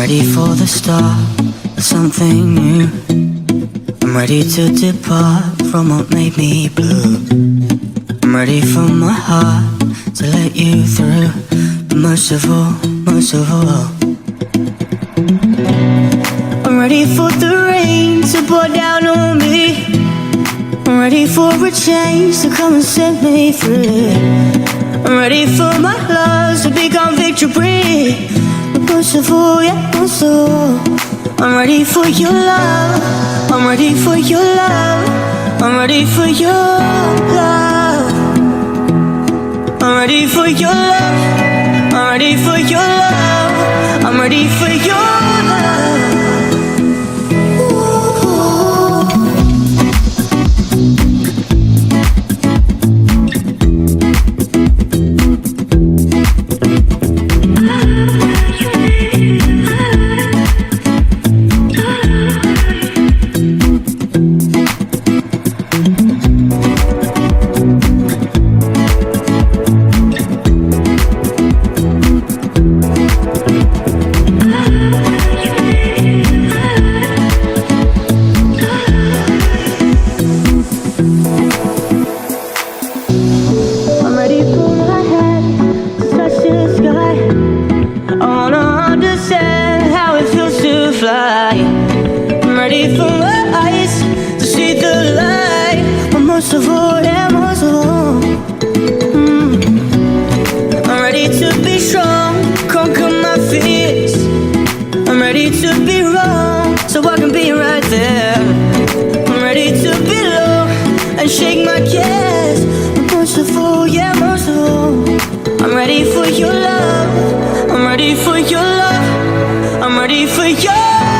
Ready for the start of something new. I'm ready to depart from what made me blue. I'm ready for my heart to let you through. But most of all, I'm ready for the rain to pour down on me. I'm ready for a change to come and set me free. I'm ready for my loves to become victory. Most of all, yeah, most of all, I'm ready for your love. I'm ready for your love. I'm ready for your love. I'm ready for your love. I'm ready for your love. I'm ready for your love. I'm ready for my eyes to see the light. But most of all, yeah, most of all, I'm ready to be strong, conquer my fears. I'm ready to be wrong, so I can be right there. I'm ready to be low and shake my cares. But most of all, yeah, most of all, I'm ready for your love. I'm ready for your love. I'm ready for your